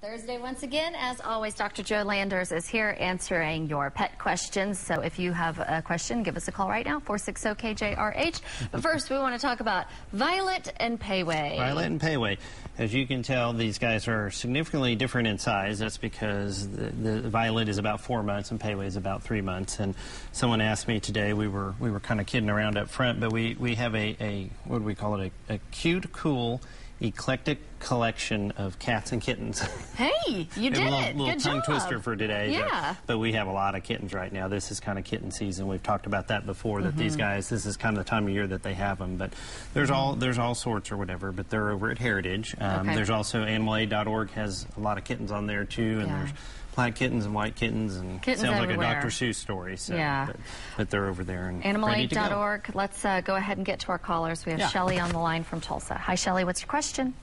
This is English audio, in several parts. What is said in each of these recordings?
Thursday once again. As always, Dr. Joe Landers is here answering your pet questions. So if you have a question, give us a call right now, 460-KJRH. But first, we want to talk about Violet and Payway. Violet and Payway. As you can tell, these guys are significantly different in size. That's because the Violet is about 4 months and Payway is about 3 months. And someone asked me today, we were kind of kidding around up front, but we have a what do we call it, a cute, cool, eclectic collection of cats and kittens. Hey, you did it. Little Good tongue job. twister for today. Yeah. But we have a lot of kittens right now. This is kind of kitten season. We've talked about that before, that these guys, this is kind of the time of year that they have them. But there's all sorts or whatever, but they're over at Heritage. There's also animalaid.org has a lot of kittens on there too, and there's black kittens and white kittens, and kittens sounds everywhere. like a Dr. Seuss story. So, but they're over there and animalaid.org. Let's go ahead and get to our callers. We have Shelley on the line from Tulsa. Hi, Shelley. What's your question?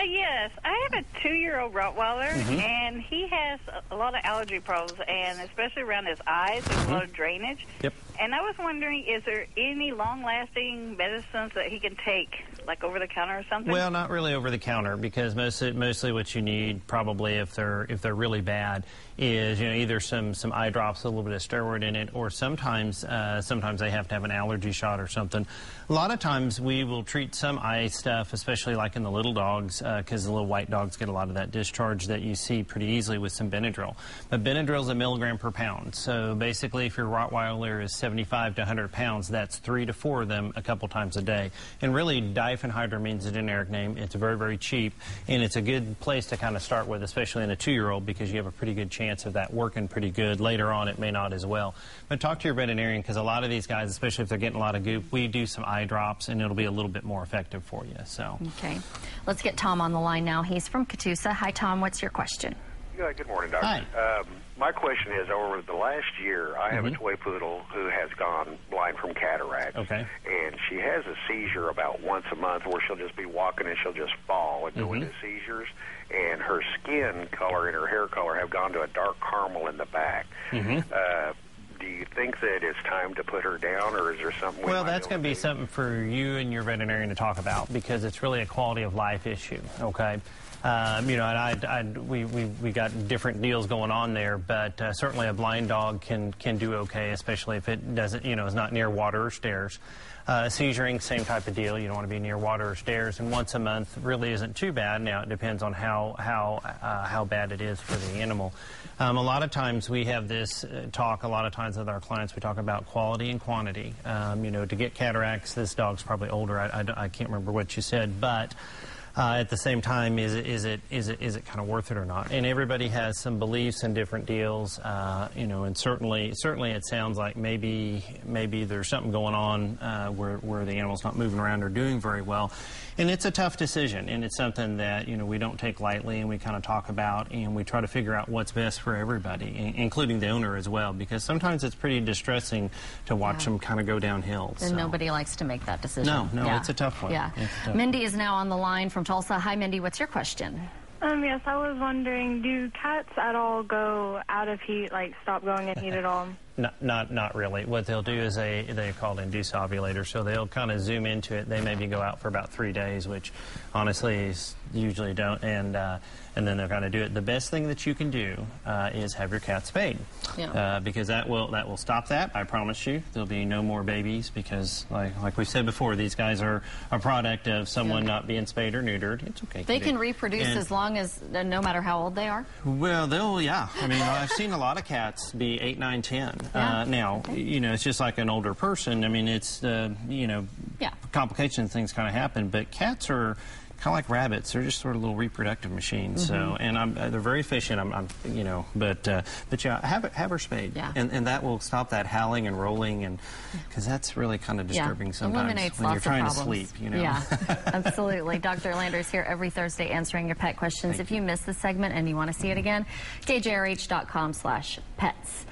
Yes, I have a 2-year-old Rottweiler, and he has a lot of allergy problems, and especially around his eyes, there's a lot of drainage. Yep. And I was wondering, is there any long-lasting medicines that he can take, like over-the-counter or something? Well, not really over-the-counter, because mostly what you need, probably if they're really bad, is either some eye drops, a little bit of steroid in it, or sometimes they have to have an allergy shot or something. A lot of times we will treat some eye stuff, especially like in the little dogs, because the little white dogs get a lot of that discharge that you see pretty easily with some Benadryl. But Benadryl is a milligram per pound. So basically, if your Rottweiler is 75 to 100 pounds, that's 3 to 4 of them a couple times a day. And really, diphenhydramine is a generic name. It's very, very cheap, and it's a good place to kind of start with, especially in a 2-year-old, because you have a pretty good chance of that working pretty good. Later on, it may not as well. But talk to your veterinarian, because a lot of these guys, especially if they're getting a lot of goop, we do some eye drops, and it'll be a little bit more effective for you. So. Okay. Let's get Tom on the line now. He's from Catoosa. Hi, Tom. What's your question? Yeah, good morning, Doctor. Hi. My question is, over the last year, I have a toy poodle who has gone blind from cataracts. Okay. And she has a seizure about once a month where she'll just be walking and she'll just fall and go into seizures. And her skin color and her hair color have gone to a dark caramel in the back. Do you think that it's time to put her down, or is there something Well, that's going to be something for you and your veterinarian to talk about, because it's really a quality of life issue, okay? We got different deals going on there, but certainly a blind dog can do okay, especially if it doesn't, is not near water or stairs. Seizuring, same type of deal. You don't want to be near water or stairs, and once a month really isn't too bad. Now it depends on how bad it is for the animal. A lot of times we have this talk. A lot of times with our clients, we talk about quality and quantity. To get cataracts, this dog's probably older. I can't remember what you said, but. At the same time, is it kind of worth it or not? And everybody has some beliefs and different deals, and certainly it sounds like maybe there's something going on where the animal's not moving around or doing very well. And it's a tough decision, and it's something that we don't take lightly, and we kind of talk about, and we try to figure out what's best for everybody, including the owner as well, because sometimes it's pretty distressing to watch them kind of go downhill. And nobody likes to make that decision. No, it's a tough one. Yeah. Mindy is now on the line from Tulsa. Hi, Mindy. What's your question? Yes, I was wondering, do cats at all go out of heat, like stop going in heat at all? Not really. What they'll do is they're called induced ovulators, so they'll kind of zoom into it. They maybe go out for about 3 days, which honestly usually don't, and then they'll kind of do it. The best thing that you can do is have your cat spayed, because that will stop that. I promise you. There'll be no more babies, because like we said before, these guys are a product of someone not being spayed or neutered. It's okay. They can reproduce as long as, no matter how old they are? Well, I mean, I've seen a lot of cats be 8, 9, 10. Now, it's just like an older person. I mean, it's, complications, things kind of happen, but cats are kind of like rabbits. They're just sort of little reproductive machines. So, and they're very efficient. But yeah, have her spayed, and that will stop that howling and rolling, and because that's really kind of disturbing sometimes eliminates when lots you're trying of to problems. sleep. Yeah, absolutely. Dr. Landers here every Thursday answering your pet questions. If you missed the segment and you want to see it again, kjrh.com/pets.